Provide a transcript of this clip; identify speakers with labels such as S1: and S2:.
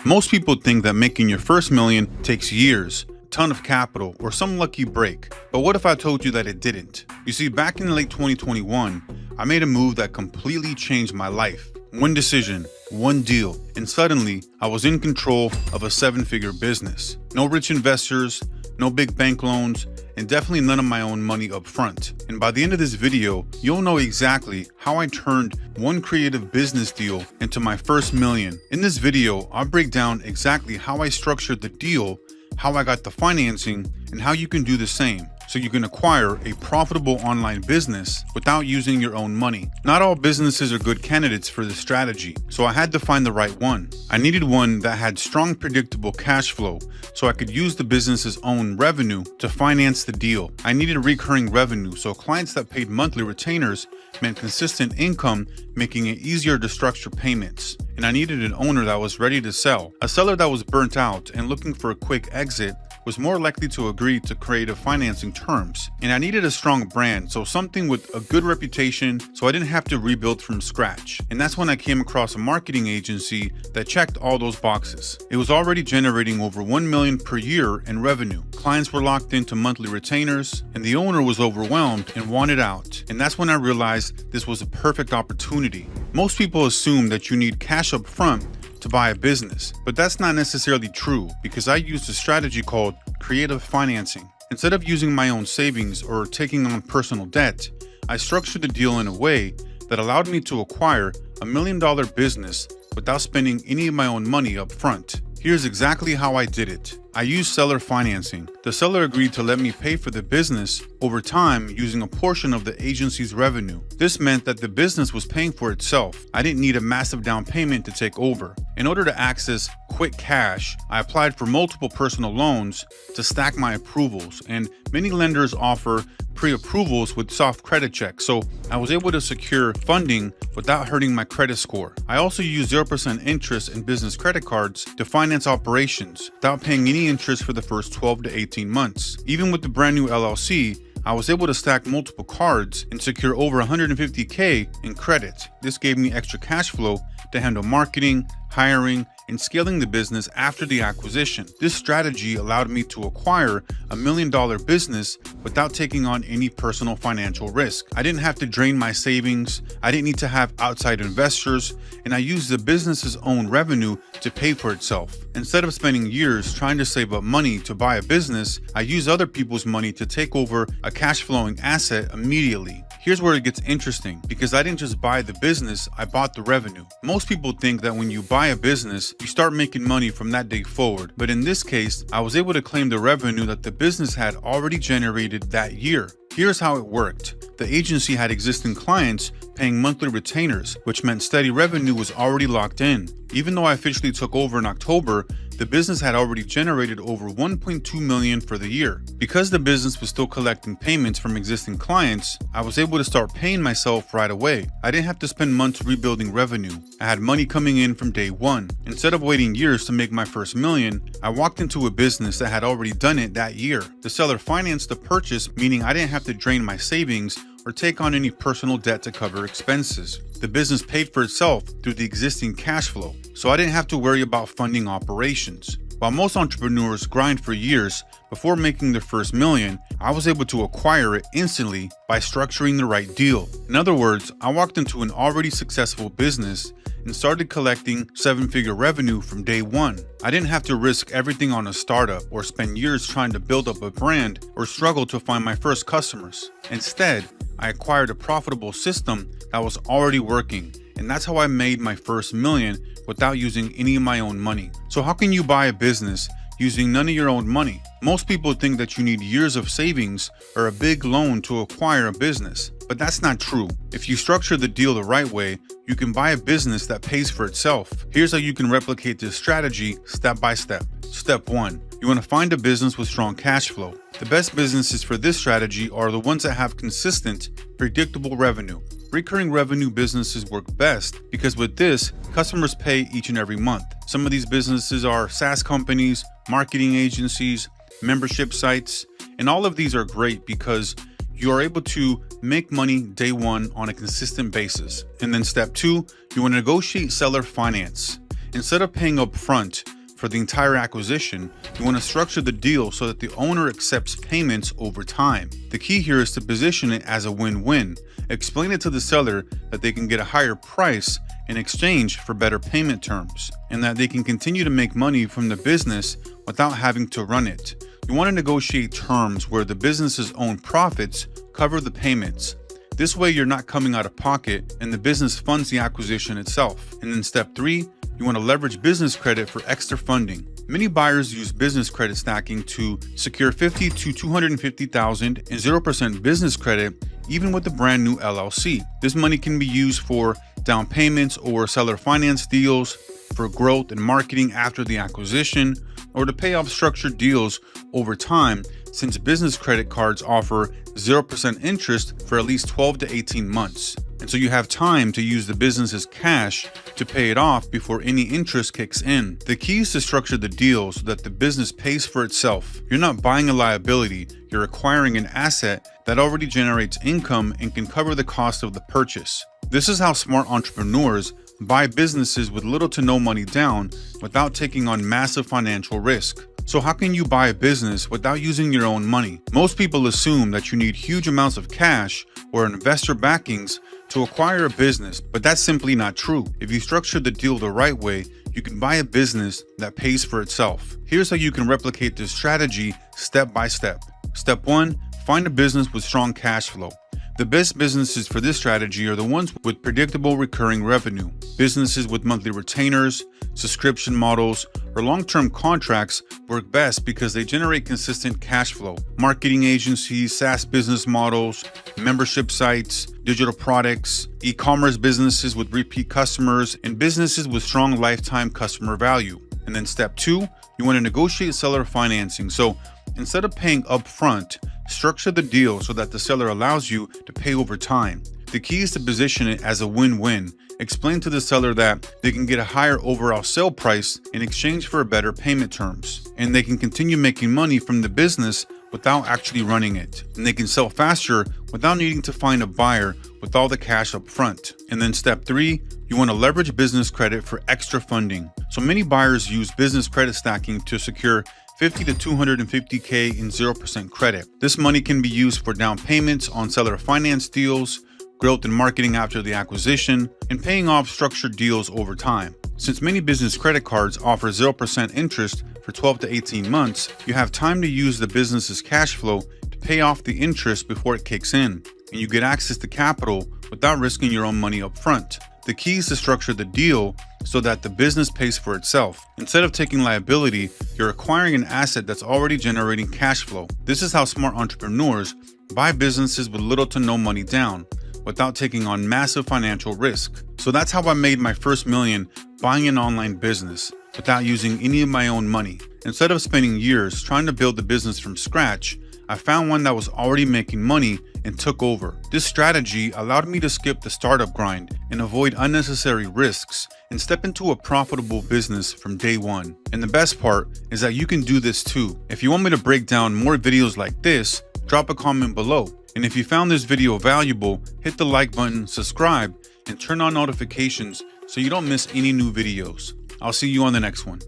S1: Most people think that making your first million takes years, a ton of capital, or some lucky break. But what if I told you that it didn't? You see, back in late 2021, I made a move that completely changed my life. One decision, one deal, and suddenly I was in control of a 7-figure business. No rich investors, no big bank loans, and definitely none of my own money up front. And by the end of this video, you'll know exactly how I turned one creative business deal into my first million. In this video, I'll break down exactly how I structured the deal, how I got the financing, and how you can do the same, so you can acquire a profitable online business without using your own money. Not all businesses are good candidates for this strategy, so I had to find the right one. I needed one that had strong, predictable cash flow, so I could use the business's own revenue to finance the deal. I needed recurring revenue, so clients that paid monthly retainers meant consistent income, making it easier to structure payments. And I needed an owner that was ready to sell. A seller that was burnt out and looking for a quick exit was more likely to agree to creative financing terms. And I needed a strong brand, so something with a good reputation, so I didn't have to rebuild from scratch. And that's when I came across a marketing agency that checked all those boxes. It was already generating over $1 million per year in revenue. Clients were locked into monthly retainers, and the owner was overwhelmed and wanted out. And that's when I realized this was a perfect opportunity. Most people assume that you need cash up front to buy a business, but that's not necessarily true, because I used a strategy called creative financing. Instead of using my own savings or taking on personal debt, I structured the deal in a way that allowed me to acquire $1 million business without spending any of my own money up front. Here's exactly how I did it. I used seller financing. The seller agreed to let me pay for the business over time using a portion of the agency's revenue. This meant that the business was paying for itself. I didn't need a massive down payment to take over. In order to access quick cash, I applied for multiple personal loans to stack my approvals, and many lenders offer pre-approvals with soft credit checks, so I was able to secure funding without hurting my credit score. I also used 0% interest in business credit cards to finance operations without paying any interest for the first 12 to 18 months. Even with the brand new LLC, I was able to stack multiple cards and secure over $150K in credit. This gave me extra cash flow to handle marketing, hiring, and scaling the business after the acquisition. This strategy allowed me to acquire $1 million business without taking on any personal financial risk. I didn't have to drain my savings, I didn't need to have outside investors, and I used the business's own revenue to pay for itself. Instead of spending years trying to save up money to buy a business, I used other people's money to take over a cash flowing asset immediately. Here's where it gets interesting, because I didn't just buy the business, I bought the revenue. Most people think that when you buy a business, you start making money from that day forward. But in this case, I was able to claim the revenue that the business had already generated that year. Here's how it worked. The agency had existing clients paying monthly retainers, which meant steady revenue was already locked in. Even though I officially took over in October, the business had already generated over $1.2 million for the year. Because the business was still collecting payments from existing clients, I was able to start paying myself right away. I didn't have to spend months rebuilding revenue. I had money coming in from day one. Instead of waiting years to make my first million, I walked into a business that had already done it that year. The seller financed the purchase, meaning I didn't have to drain my savings or take on any personal debt to cover expenses. The business paid for itself through the existing cash flow, so I didn't have to worry about funding operations. While most entrepreneurs grind for years before making their first million, I was able to acquire it instantly by structuring the right deal. In other words, I walked into an already successful business and started collecting 7-figure revenue from day one. I didn't have to risk everything on a startup or spend years trying to build up a brand or struggle to find my first customers. Instead, I acquired a profitable system that was already working, and that's how I made my first million without using any of my own money. So how can you buy a business using none of your own money? Most people think that you need years of savings or a big loan to acquire a business, but that's not true. If you structure the deal the right way, you can buy a business that pays for itself. Here's how you can replicate this strategy step by step. Step 1. You want to find a business with strong cash flow. The best businesses for this strategy are the ones that have consistent, predictable revenue. Recurring revenue businesses work best because with this, customers pay each and every month. Some of these businesses are SaaS companies, marketing agencies, membership sites, and all of these are great because you are able to make money day one on a consistent basis. And then step 2, you want to negotiate seller finance. Instead of paying upfront for the entire acquisition, you want to structure the deal so that the owner accepts payments over time. The key here is to position it as a win-win. Explain it to the seller that they can get a higher price in exchange for better payment terms, and that they can continue to make money from the business without having to run it. You want to negotiate terms where the business's own profits cover the payments. This way you're not coming out of pocket and the business funds the acquisition itself. And then step 3, you want to leverage business credit for extra funding. Many buyers use business credit stacking to secure $50,000 to $250,000 in 0% business credit, even with a brand new LLC. This money can be used for down payments or seller finance deals, for growth and marketing after the acquisition, or to pay off structured deals over time, since business credit cards offer 0% interest for at least 12 to 18 months. And so you have time to use the business's cash to pay it off before any interest kicks in. The key is to structure the deal so that the business pays for itself. You're not buying a liability, you're acquiring an asset that already generates income and can cover the cost of the purchase. This is how smart entrepreneurs buy businesses with little to no money down without taking on massive financial risk. So how can you buy a business without using your own money? Most people assume that you need huge amounts of cash or investor backings to acquire a business, but that's simply not true. If you structure the deal the right way, you can buy a business that pays for itself. Here's how you can replicate this strategy step by step. Step 1, find a business with strong cash flow. The best businesses for this strategy are the ones with predictable recurring revenue. Businesses with monthly retainers, subscription models, or long-term contracts work best because they generate consistent cash flow. Marketing agencies, SaaS business models, membership sites, digital products, e-commerce businesses with repeat customers, and businesses with strong lifetime customer value. And then step 2, you want to negotiate seller financing. So instead of paying upfront, structure the deal so that the seller allows you to pay over time. The key is to position it as a win-win. Explain to the seller that they can get a higher overall sale price in exchange for better payment terms, and they can continue making money from the business without actually running it. And they can sell faster without needing to find a buyer with all the cash up front. And then step 3, you want to leverage business credit for extra funding. So many buyers use business credit stacking to secure $50,000 to $250,000 in 0% credit. This money can be used for down payments on seller finance deals, growth and marketing after the acquisition, and paying off structured deals over time. Since many business credit cards offer 0% interest for 12 to 18 months, you have time to use the business's cash flow to pay off the interest before it kicks in, and you get access to capital without risking your own money up front. The key is to structure the deal so that the business pays for itself. Instead of taking liability, you're acquiring an asset that's already generating cash flow. This is how smart entrepreneurs buy businesses with little to no money down without taking on massive financial risk. So that's how I made my first million buying an online business without using any of my own money. Instead of spending years trying to build the business from scratch, I found one that was already making money and took over. This strategy allowed me to skip the startup grind and avoid unnecessary risks and step into a profitable business from day one. And the best part is that you can do this too. If you want me to break down more videos like this, drop a comment below. And if you found this video valuable, hit the like button, subscribe, and turn on notifications so you don't miss any new videos. I'll see you on the next one.